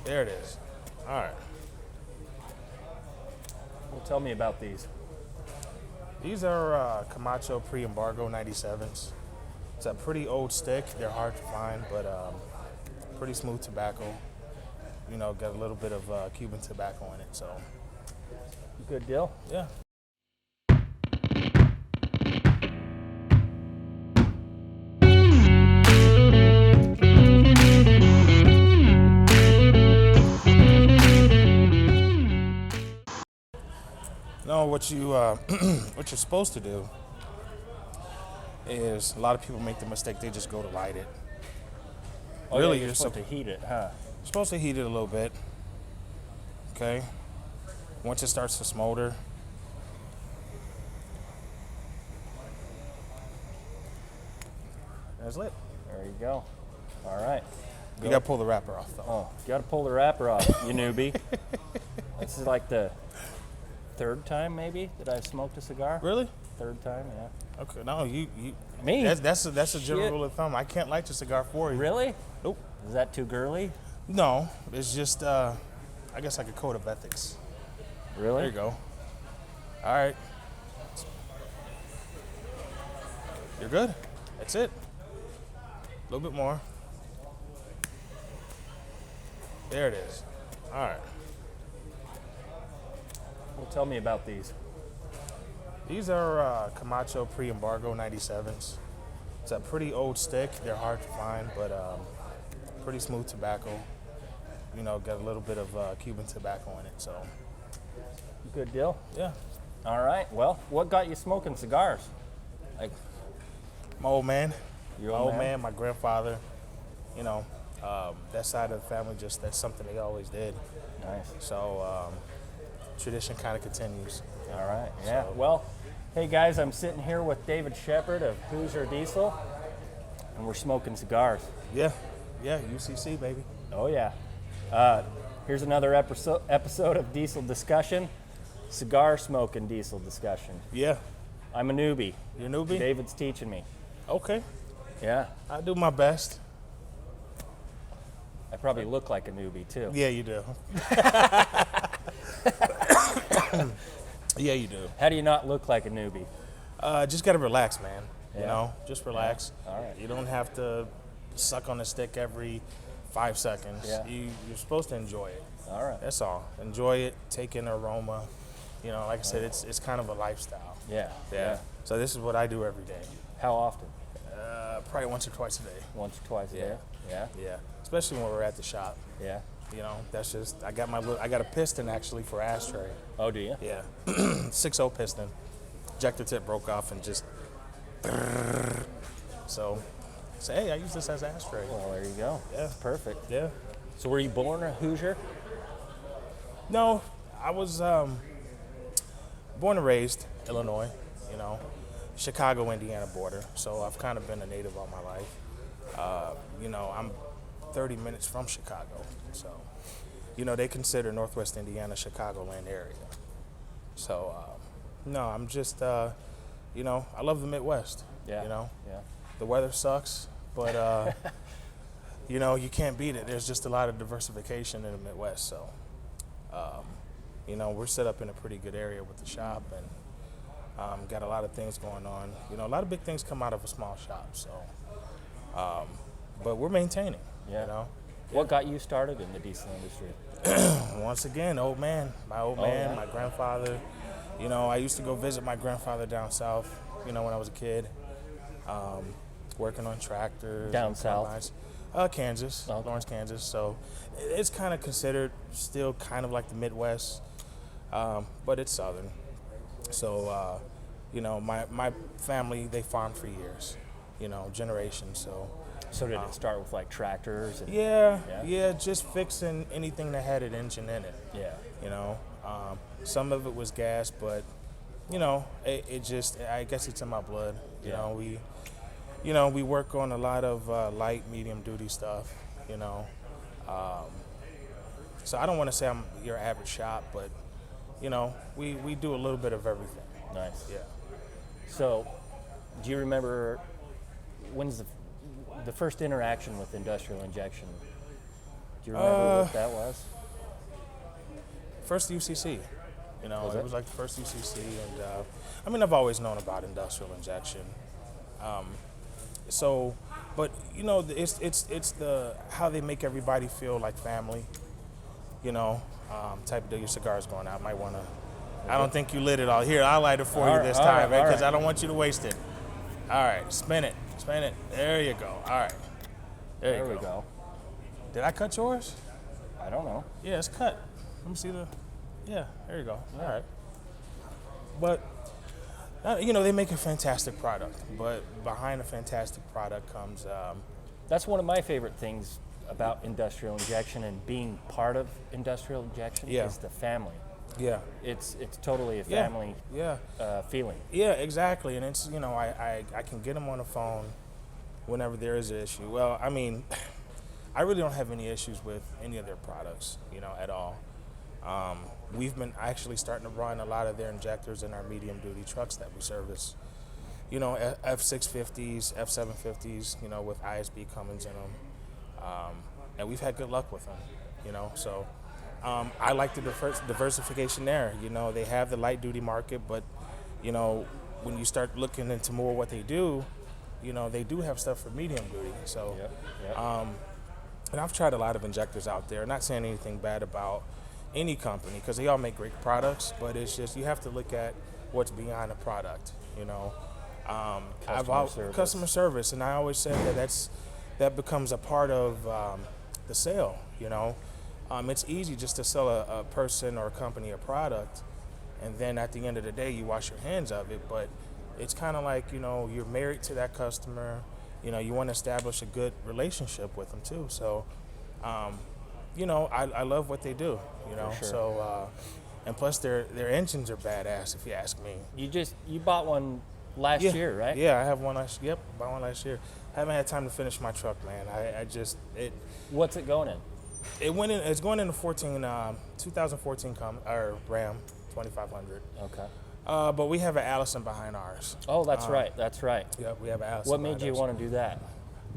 There it is. All right. Well, tell me about these. These are Camacho pre-embargo 97s. It's a pretty old stick. They're hard to find, but pretty smooth tobacco. You know, got a little bit of Cuban tobacco in it, so. Good deal. Yeah. No, what you what you're supposed to do is a lot of people make the mistake they just go to light it. Oh, Really, yeah, you're supposed to heat it, huh? supposed to heat it a little bit. Okay. Once it starts to smolder, that's lit. There you go. All right. You gotta pull the wrapper off though. Oh, you got to pull the wrapper off, you newbie. This is like the third time maybe that I've smoked a cigar. Really? Third time, yeah. Okay. No, you. Me? That's a general Shit. rule of thumb. I can't light your cigar for you. Really? Nope. Is that too girly? No, it's just I guess like a code of ethics. Really? There you go. All right. You're good. That's it. A little bit more. There it is. All right. Well, tell me about these. These are Camacho pre-embargo 97s. It's a pretty old stick. They're hard to find, but pretty smooth tobacco. You know, got a little bit of Cuban tobacco in it, so. Good deal. Yeah. All right. Well, what got you smoking cigars? Like My old man. your My old old man, my grandfather. You know, that side of the family, just that's something they always did. Nice. So tradition kind of continues. All right. Yeah. So- Well, hey guys, I'm sitting here with David Shepard of Hoosier Diesel, and we're smoking cigars. Yeah. Yeah. UCC, baby. Oh yeah. Here's another episode of Diesel Discussion, cigar smoking Diesel Discussion. Yeah. I'm a newbie. You're a newbie? David's teaching me. Okay. Yeah. I do my best. I probably look like a newbie too. Yeah, you do. Yeah, you do. How do you not look like a newbie? Just gotta relax, man. You Yeah. know, just relax. Yeah. All right. You don't have to suck on the stick every 5 seconds. Yeah. You're supposed to enjoy it. All right. That's all. Enjoy it. Take in the aroma. You know, like I said, it's kind of a lifestyle. Yeah. Yeah. So this is what I do every day. How often? Probably once or twice a day. Once or twice a day? Yeah. Yeah. Especially when we're at the shop. Yeah. You know, that's just I got a piston actually for ashtray. Oh, do you? Yeah. 6.0 piston. Ejector tip broke off and just so hey, I use this as ashtray. Well, there you go. Yeah. Perfect. Yeah. So were you born a Hoosier? No, I was born and raised Illinois, you know, Chicago, Indiana border. So I've kind of been a native all my life. You know, I'm 30 minutes from Chicago. So, you know, they consider Northwest Indiana Chicagoland area. So, no, I'm just, you know, I love the Midwest. Yeah. You know, Yeah. the weather sucks, but, you know, you can't beat it. There's just a lot of diversification in the Midwest. So, you know, we're set up in a pretty good area with the shop and got a lot of things going on. You know, a lot of big things come out of a small shop. So, but we're maintaining, Yeah. you know. What got you started in the diesel industry? Once again, my old man, yeah. my grandfather. You know, I used to go visit my grandfather down south, you know, when I was a kid, working on tractors. Down and south? combines. Kansas, Okay. Lawrence, Kansas. So it's kind of considered still kind of like the Midwest, but it's southern. So, you know, my family, they farmed for years, you know, generations. So did it start with like tractors? And, Yeah, just fixing anything that had an engine in it. Yeah. You know, some of it was gas, but you know, it just, I guess it's in my blood. You know, we work on a lot of light, medium duty stuff. You know, so I don't want to say I'm your average shop, but you know, we do a little bit of everything. Nice. Yeah. So, do you remember when's the first interaction with industrial injection? Do Do you remember what that was? First UCC. Was it it? was like the first UCC, and I've always known about industrial injection. But it's the how they make everybody feel like family. Type of deal. Your cigar's going out. Might want to. I don't think you lit it all. Here, I'll light it for you this time, right? Because I don't want you to waste it. All right, spin it. There you go. All right, there we go. Did I cut yours? I don't know. Yeah, it's cut. Let me see the. Yeah, there you go. All right. But they make a fantastic product. But behind a fantastic product comes. That's one of my favorite things about industrial injection and being part of industrial injection is the family. Yeah. It's totally a family feeling. Yeah, exactly. And it's, I can get them on the phone whenever there is an issue. Well, I really don't have any issues with any of their products, at all. We've been actually starting to run a lot of their injectors in our medium duty trucks that we service. F650s, F750s, with ISB Cummins in them. And we've had good luck with them, So I like the diversification there. They have the light duty market, but, when you start looking into more what they do, they do have stuff for medium duty. So, and I've tried a lot of injectors out there. Not saying anything bad about any company because they all make great products, but it's just you have to look at what's behind the product. Customer service, and I always said that becomes a part of the sale. It's easy just to sell a person or a company a product, and then at the end of the day, you wash your hands of it. But it's kind of like you're married to that customer. You want to establish a good relationship with them too. So, I love what they do. For sure. So, and plus their engines are badass. If you ask me. You bought one last year, right? Yeah, I have one last. Yep, bought one last year. Haven't had time to finish my truck, man. What's it going in? It's going in the 2014 Ram 2500. Okay. But we have an Allison behind ours. Oh, that's right. That's right. Yep, we have an Allison. What made you want to do that?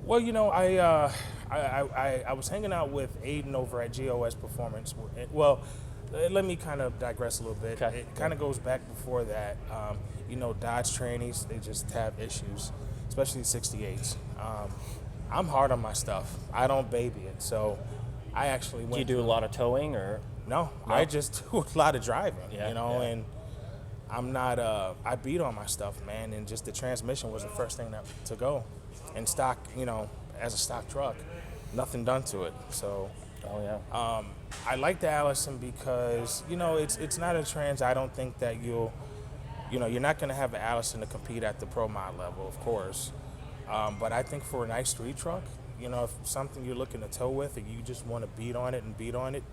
Well, I was hanging out with Aiden over at GOS Performance. Well, let me kind of digress a little bit. Okay. It kind of goes back before that. Dodge trannies, they just have issues, especially 68s. I'm hard on my stuff. I don't baby it. So I actually went. Do you do a lot of towing or? No, I just do a lot of driving, and I'm not, I beat on my stuff, man, and just the transmission was the first thing to go. And stock, as a stock truck, nothing done to it. So, I like the Allison because, it's not a trans. I don't think that you're not going to have an Allison to compete at the Pro Mod level, of course. But I think for a nice street truck, if something you're looking to tow with and you just want to beat on it,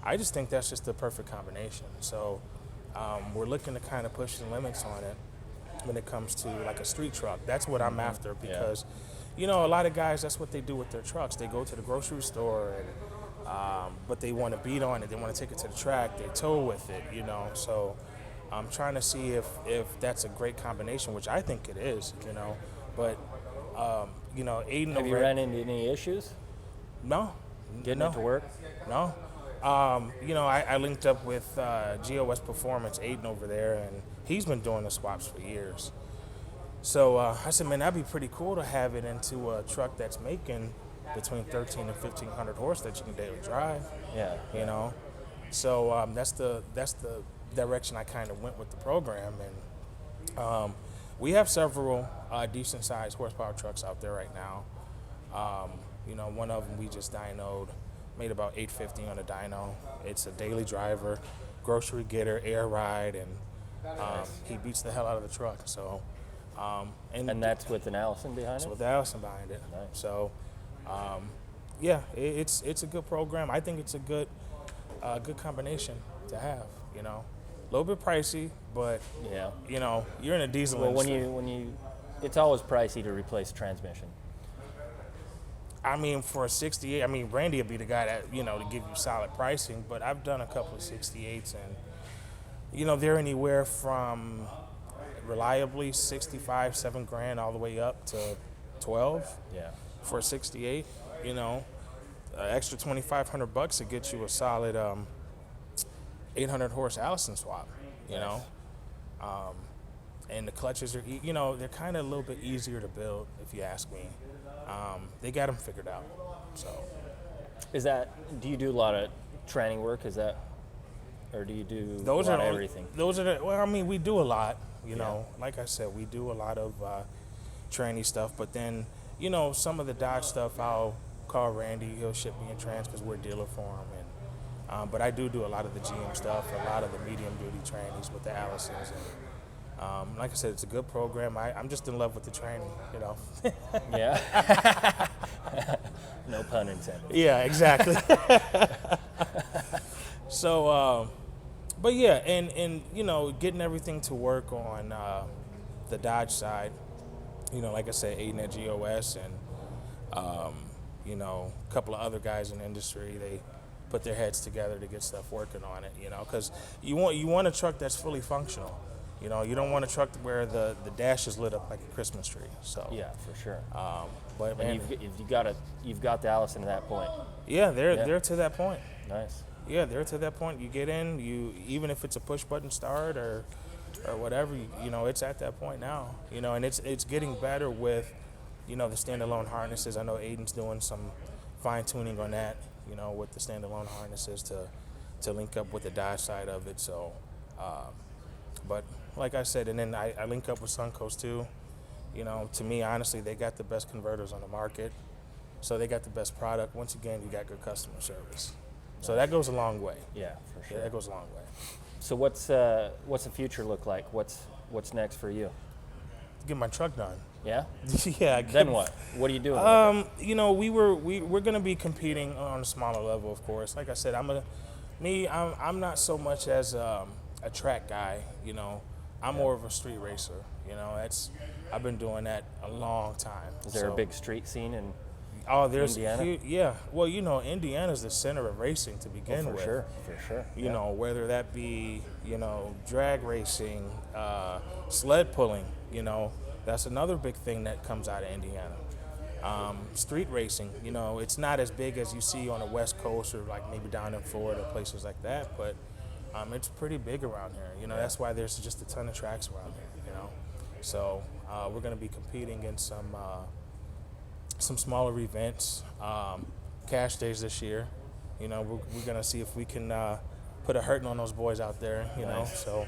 I just think that's just the perfect combination. So we're looking to kind of push the limits on it when it comes to like a street truck. That's what I'm after because, a lot of guys, that's what they do with their trucks. They go to the grocery store, but they want to beat on it. They want to take it to the track. They tow with it, So I'm trying to see if that's a great combination, which I think it is, But, Aiden. Have you ran into any issues? No. Getting it to work? No. I linked up with GOS Performance, Aiden over there, and he's been doing the swaps for years. So I said, man, that'd be pretty cool to have it into a truck that's making between 1,300 and 1,500 horse that you can daily drive. Yeah. So that's the direction I kind of went with the program, and we have several decent-sized horsepower trucks out there right now. One of them we just dynoed. Made about 850 on a dyno. It's a daily driver, grocery getter, air ride, and he beats the hell out of the truck. So, and that's with an Allison behind it. So with the Allison behind it. Nice. So, it's a good program. I think it's a good combination to have. A little bit pricey, but you're in a diesel. Well, industry. it's always pricey to replace transmission. For a 68, Randy would be the guy that, to give you solid pricing, but I've done a couple of 68s and, they're anywhere from reliably 65, $7,000 all the way up to 12 for a 68, an extra $2,500 to get you a solid 800 horse Allison swap. You know, and the clutches are they're kind of a little bit easier to build if you ask me. They got them figured out. So, do you do a lot of training work? Or do you do a lot of everything? We do a lot. You know, like I said, we do a lot of training stuff. But then, some of the Dodge stuff, I'll call Randy. He'll ship me a trans because we're a dealer for him. And but I do a lot of the GM stuff, a lot of the medium duty trainings with the Allisons. And like I said, it's a good program. I'm just in love with the training. Yeah. No pun intended. Yeah, exactly. So, but yeah, and getting everything to work on the Dodge side, like I said, aiding at GOS and, a couple of other guys in the industry, they put their heads together to get stuff working on it, because you want a truck that's fully functional. You don't want a truck where the dash is lit up like a Christmas tree. So yeah, for sure. But and you've got the Allison to that point. Yeah, they're to that point. Nice. Yeah, they're to that point. You get in, even if it's a push button start or whatever, it's at that point now. And it's getting better with, the standalone harnesses. I know Aiden's doing some fine tuning on that, with the standalone harnesses to link up with the Dodge side of it. So, but like I said, and then I link up with Suncoast too. To me, honestly, they got the best converters on the market. So they got the best product. Once again, you got good customer service. So that goes a long way. Yeah, for sure. Yeah, that goes a long way. So what's the future look like? What's next for you? Get my truck done. Yeah. Yeah. Then what? What are you doing? We're gonna be competing on a smaller level, of course. Like I said, I'm not so much as a track guy. I'm more of a street racer. I've been doing that a long time. Is there a big street scene in there's Indiana? Yeah. Well, Indiana's the center of racing to begin with. For sure. Whether that be, drag racing, sled pulling, that's another big thing that comes out of Indiana. Street racing, it's not as big as you see on the West Coast or like maybe down in Florida, places like that, but it's pretty big around here. That's why there's just a ton of tracks around here, So we're going to be competing in some smaller events, cash days this year. We're going to see if we can put a hurting on those boys out there, Nice. So,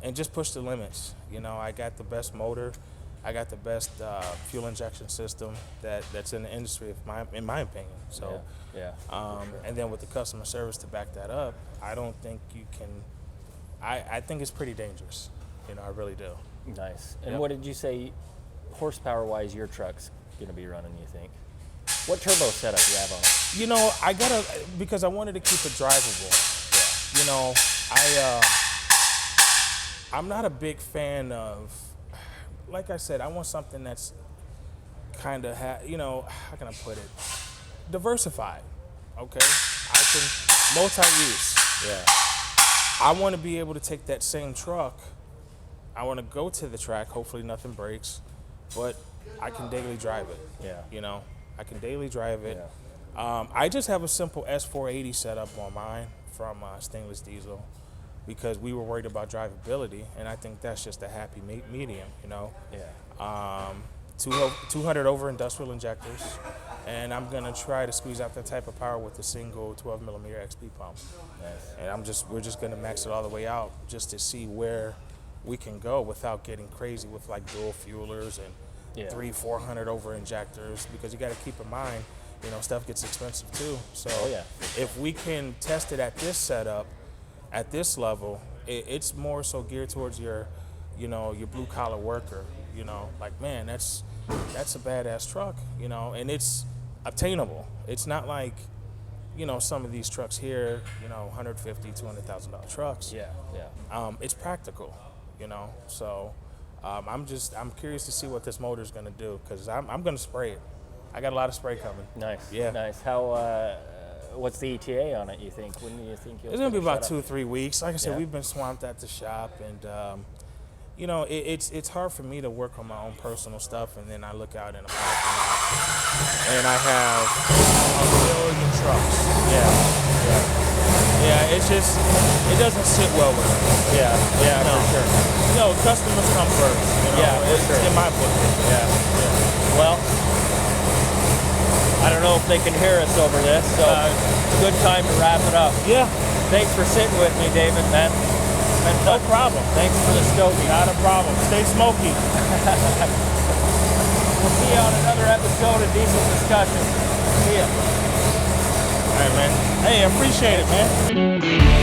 and just push the limits. I got the best motor. I got the best fuel injection system that's in the industry, in my opinion. So, yeah. And then with the customer service to back that up, I don't think you can. I think it's pretty dangerous. I really do. Nice. And Yep. what did you say, horsepower-wise, your truck's going to be running, you think? What turbo setup do you have on it? because I wanted to keep it drivable. Yeah. I'm not a big fan of, like I said, I want something that's kind of, how can I put it? Diversified, okay? I can multi-use. Yeah. I want to be able to take that same truck. I want to go to the track. Hopefully nothing breaks, but I can daily drive it. Yeah. I can daily drive it. Yeah. I just have a simple S480 setup on mine from Stainless Diesel because we were worried about drivability, and I think that's just a happy medium, Yeah. 200 over industrial injectors, and I'm gonna try to squeeze out that type of power with a single 12 millimeter XP pump. Nice. And we're just gonna max it all the way out just to see where we can go without getting crazy with like dual fuelers and 300-400 over injectors, because you got to keep in mind, stuff gets expensive too. So if we can test it at this setup, at this level, it's more so geared towards your blue collar worker. Like, man, that's a badass truck. And it's obtainable. It's not like some of these trucks here, $150,000-$200,000 trucks. Yeah. It's practical. So I'm curious to see what this motor is going to do, because I'm going to spray it. I got a lot of spray coming. Nice. Yeah. Nice. How? What's the ETA on it? You think? When do you think It's going to be about shut up? 2 or 3 weeks. Like I said, Yeah. we've been swamped at the shop, and you know, it's hard for me to work on my own personal stuff, and then I look out in a parking lot, and I have a million trucks. Yeah, it's just, it doesn't sit well with me. Yeah, No. for sure. No, customers come first. You know, Yeah, for it's sure. in my book. Yeah. Well, I don't know if they can hear us over this, so it's a good time to wrap it up. Yeah, Thanks for sitting with me, David, man. no problem. Thanks for the stogie. Not a problem. Stay smoky. We'll see you on another episode of Diesel Discussion. See ya. All right, man. Hey, I appreciate it, man.